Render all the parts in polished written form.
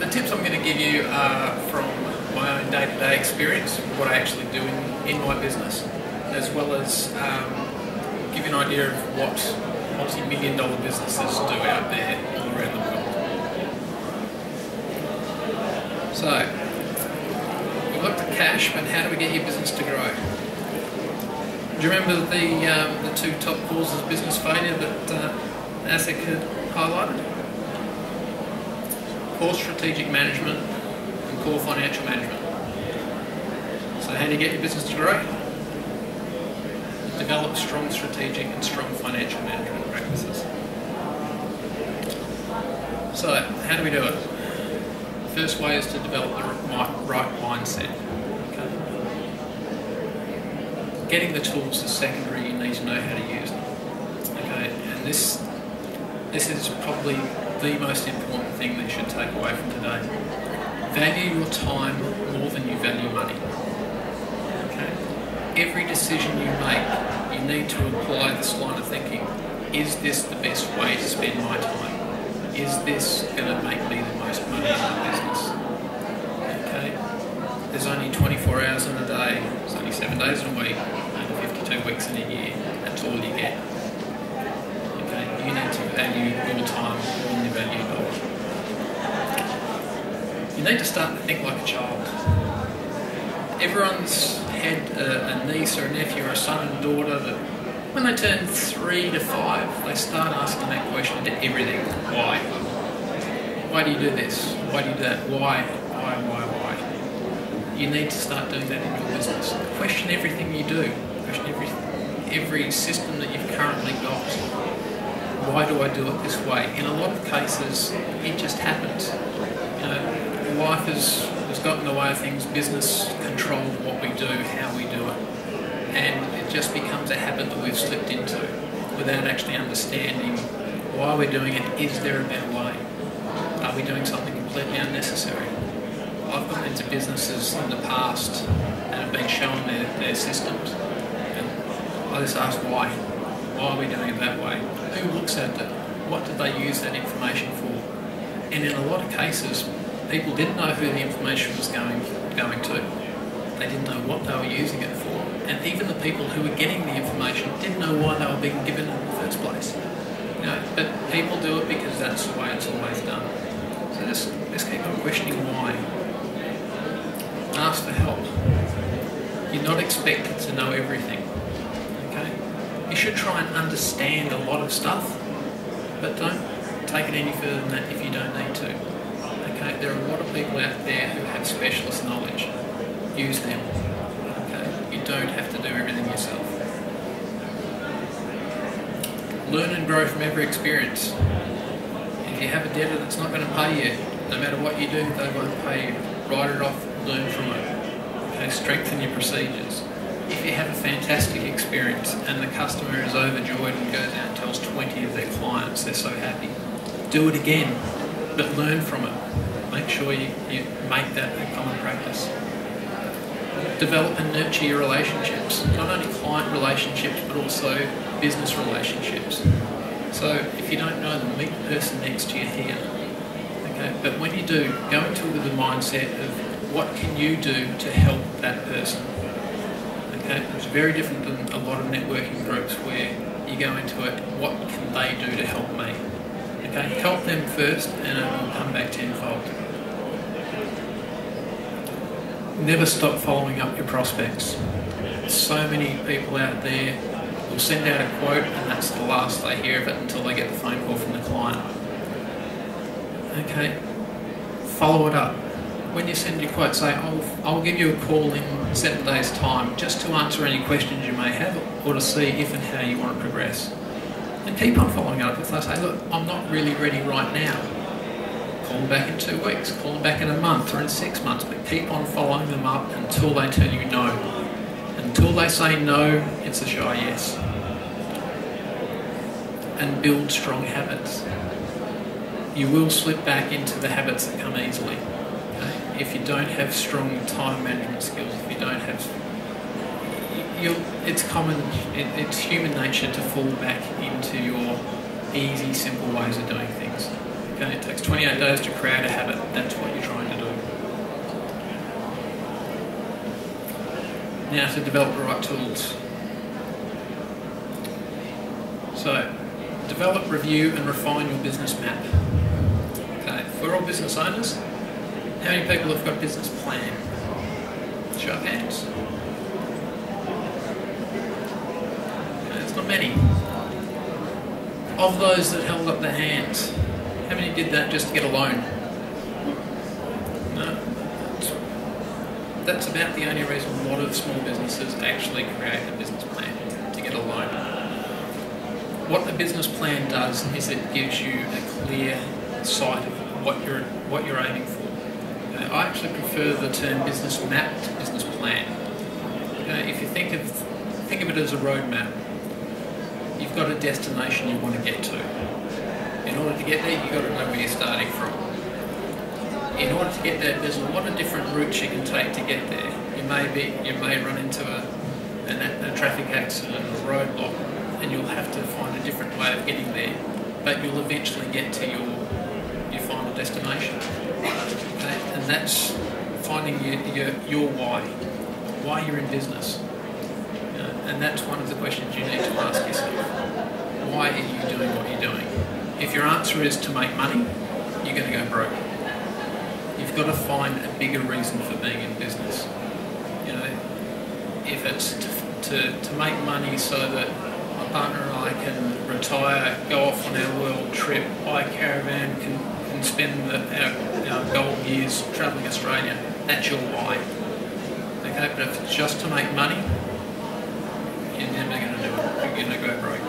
The tips I'm going to give you are from my own day-to-day experience, what I actually do in my business, as well as give you an idea of what multi-million-dollar businesses do out there all around the world. So, we've looked at cash, but how do we get your business to grow? Do you remember the two top causes of business failure that ASIC had highlighted? Core strategic management and core financial management. So how do you get your business to grow? Develop strong strategic and strong financial management practices. So how do we do it? The first way is to develop the right mindset. Okay? Getting the tools is secondary, you need to know how to use them. Okay? And this is probably the most important thing that you should take away from today. Value your time more than you value money. Okay? Every decision you make, you need to apply this line of thinking. Is this the best way to spend my time? Is this going to make me the most money in my business? Okay? There's only 24 hours in a day, there's only 7 days in a week, and 52 weeks in a year. That's all you get. You need to value your time more than you value dollars. You need to start to think like a child. Everyone's had a niece or a nephew or a son and daughter that when they turn 3 to 5, they start asking that question to everything. Why? Why do you do this? Why do you do that? Why? You need to start doing that in your business. Question everything you do. Question every system that you've currently got. Why do I do it this way? In a lot of cases, it just happens. You know, life has gotten in the way of things. Business controls what we do, how we do it. And it just becomes a habit that we've slipped into without actually understanding why we're doing it. Is there a better way? Are we doing something completely unnecessary? I've gone into businesses in the past and have been shown their systems. And I just ask why. Why are we doing it that way? Who looks at it? What did they use that information for? And in a lot of cases, people didn't know who the information was going to. They didn't know what they were using it for. And even the people who were getting the information didn't know why they were being given it in the first place. You know, but people do it because that's the way it's always done. So just keep on questioning why. Ask for help. You're not expected to know everything. Okay? You should try and understand a lot of stuff, but don't take it any further than that if you don't need to. Okay? There are a lot of people out there who have specialist knowledge. Use them. Okay? You don't have to do everything yourself. Learn and grow from every experience. If you have a debtor that's not going to pay you, no matter what you do, they won't pay you. Write it off, learn from it. Okay? Strengthen your procedures. If you have a fantastic experience and the customer is overjoyed and goes out and tells 20 of their clients they're so happy, do it again, but learn from it. Make sure you make that a common practice. Develop and nurture your relationships, not only client relationships but also business relationships. So if you don't know them, meet the person next to you here. Okay? But when you do, go into it with the mindset of what can you do to help that person. Okay? It's very different than a lot of networking groups where you go into it, what can they do to help me? Okay? Help them first and it will come back tenfold. Never stop following up your prospects. So many people out there will send out a quote and that's the last they hear of it until they get the phone call from the client. Okay? Follow it up. When you send your quote, say, I'll give you a call in 7 days' time just to answer any questions you may have or to see if and how you want to progress. And keep on following up. If they say, look, I'm not really ready right now, call them back in 2 weeks, call them back in a month or in 6 months, but keep on following them up until they tell you no. Until they say no, it's a shy yes. And build strong habits. You will slip back into the habits that come easily. If you don't have strong time management skills, if you don't have, it's common, it's human nature to fall back into your easy, simple ways of doing things. Okay, it takes 28 days to create a habit. That's what you're trying to do. Now to develop the right tools. So, develop, review and refine your business map. Okay, we're all business owners. How many people have got a business plan? Show of hands. Okay, it's not many. Of those that held up their hands, how many did that just to get a loan? No. That's about the only reason a lot of small businesses actually create a business plan, to get a loan. What the business plan does is it gives you a clear sight of what you're aiming for. I actually prefer the term business map to business plan. If you think of it as a roadmap, you've got a destination you want to get to. In order to get there, you've got to know where you're starting from. In order to get there, there's a lot of different routes you can take to get there. You may run into a traffic accident or a roadblock, and you'll have to find a different way of getting there, but you'll eventually get to your final destination. Okay? And that's finding your why you're in business. And that's one of the questions you need to ask yourself. Why are you doing what you're doing? If your answer is to make money, you're going to go broke. You've got to find a bigger reason for being in business. If it's to make money so that my partner and I can retire, go off on our world trip, buy a caravan, can spend our gold years travelling Australia, that's your why. Okay, but if it's just to make money, you're never going to do it. You're going to go broke.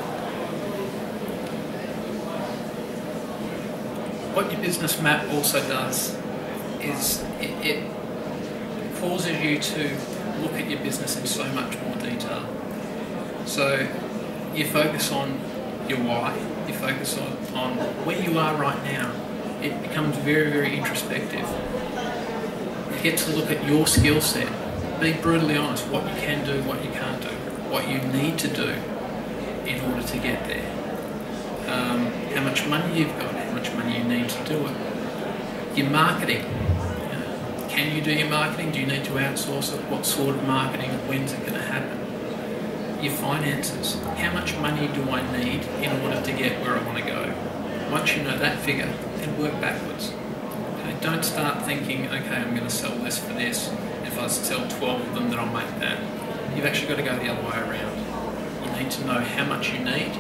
What your business map also does is it causes you to look at your business in so much more detail. So you focus on your why, you focus on where you are right now. It becomes very, very introspective. You get to look at your skill set, be brutally honest, what you can do, what you can't do, what you need to do in order to get there. How much money you've got, how much money you need to do it. Your marketing. Can you do your marketing? Do you need to outsource it? What sort of marketing? When's it going to happen? Your finances. How much money do I need in order to get where I want to go? Once you know that figure, then work backwards. Okay, don't start thinking, okay, I'm going to sell this for this. If I sell 12 of them, then I'll make that. You've actually got to go the other way around. You need to know how much you need,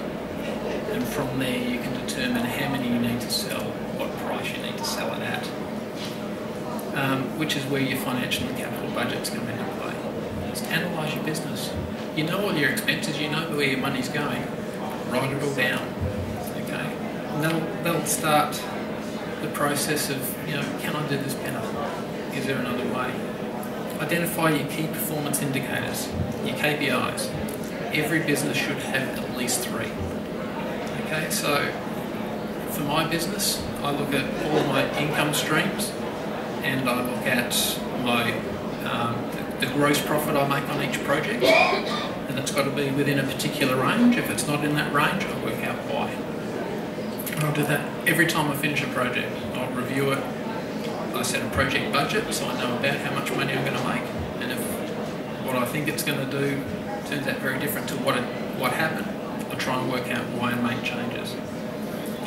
and from there you can determine how many you need to sell, what price you need to sell it at. Which is where your financial and capital budgets come into play. Just analyse your business. You know all your expenses, you know where your money's going. Write it all down. Okay? And that'll start the process of, can I do this better? Is there another way? Identify your key performance indicators, your KPIs. Every business should have at least 3. Okay, so for my business, I look at all of my income streams, and I look at my the gross profit I make on each project, and it's got to be within a particular range. If it's not in that range, I'll work out why. And I'll do that every time I finish a project. I'll review it. I set a project budget, so I know about how much money I'm going to make, and if what I think it's going to do turns out very different to what happened, I'll try and work out why and make changes.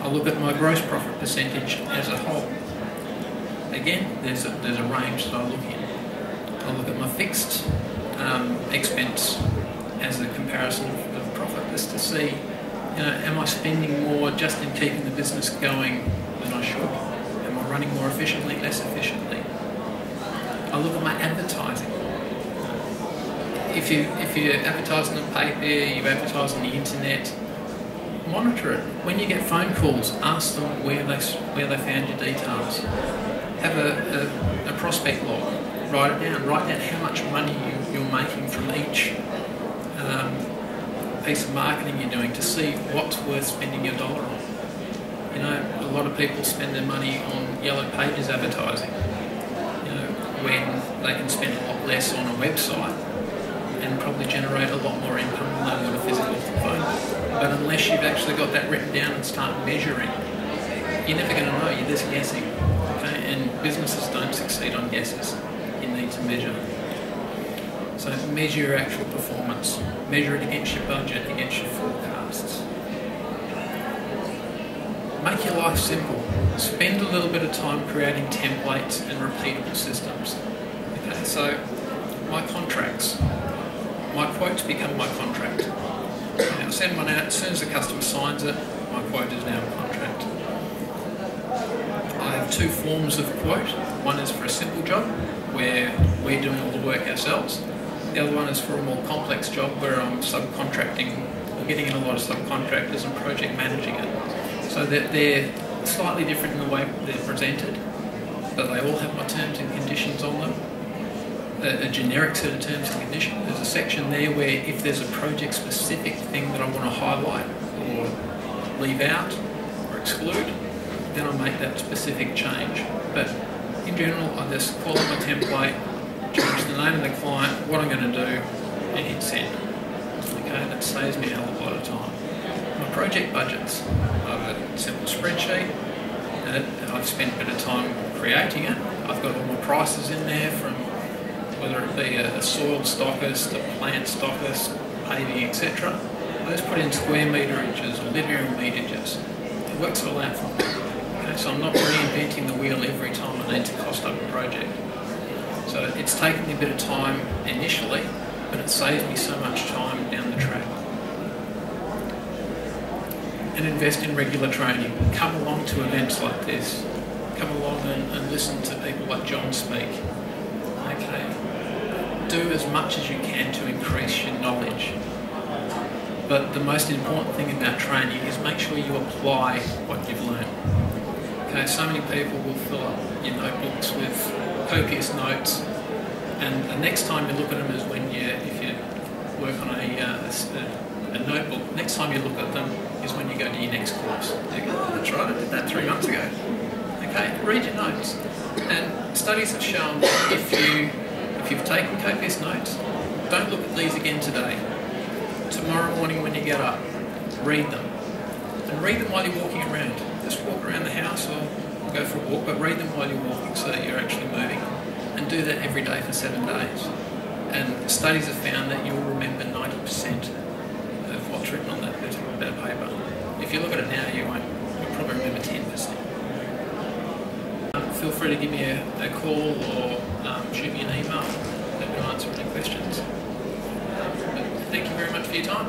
I'll look at my gross profit percentage as a whole. Again, there's a range that I look in. I'll look at my fixed expense as a comparison of profit, just to see, am I spending more just in keeping the business going than I should? Am I running more efficiently, less efficiently? I look at my advertising. If you're advertising on paper, you advertise on the internet, monitor it. When you get phone calls, ask them where they found your details. Have a prospect log. Write it down. Write down how much money you're making from each piece of marketing you're doing to see what's worth spending your dollar on. A lot of people spend their money on yellow pages advertising, when they can spend a lot less on a website and probably generate a lot more income than they would a physical phone. But unless you've actually got that written down and start measuring, you're never going to know. You're just guessing. Okay? And businesses don't succeed on guesses. You need to measure. So measure your actual performance. Measure it against your budget, against your forecasts. Make your life simple. Spend a little bit of time creating templates and repeatable systems. Okay, so my contracts. My quotes become my contract. I send one out, as soon as the customer signs it, my quote is now a contract. I have two forms of quote. One is for a simple job, where we're doing all the work ourselves. The other one is for a more complex job, where I'm subcontracting, or getting in a lot of subcontractors and project managing it. So that they're slightly different in the way they're presented, but they all have my terms and conditions on them. A generic set of terms and conditions. There's a section there where if there's a project-specific thing that I want to highlight or leave out or exclude, then I'll make that specific change. But in general, I just call up my template, change the name of the client, what I'm going to do, and hit send. Okay, that saves me a hell of a lot of time. My project budgets, I have a simple spreadsheet, and I've spent a bit of time creating it. I've got all my prices in there, from whether it be a soil stockist, a plant stockist, paving, etc. I just put in square meterages or linear meterages. It works all out for me. Okay, so I'm not reinventing the wheel every time I need to cost up a project. So it's taken me a bit of time initially, but it saves me so much time down the track. And invest in regular training. Come along to events like this. Come along and listen to people like John speak. Okay. Do as much as you can to increase your knowledge. But the most important thing about training is make sure you apply what you've learned. Okay, so many people will fill up your notebooks with copious notes, and the next time you look at them is when if you work on a notebook, next time you look at them is when you go to your next course. You go, oh, that's right, I did that 3 months ago. Okay, read your notes. And studies have shown that if you've taken copious notes, don't look at these again today. Tomorrow morning when you get up, read them. And read them while you're walking around. Just walk around the house or go for a walk, but read them while you're walking so that you're actually moving. And do that every day for 7 days. And studies have found that you'll remember 90% of what's written on that bit of paper. If you look at it now, you'll probably remember 10%. Feel free to give me a call or shoot me an email. Let me answer any questions. But thank you very much for your time.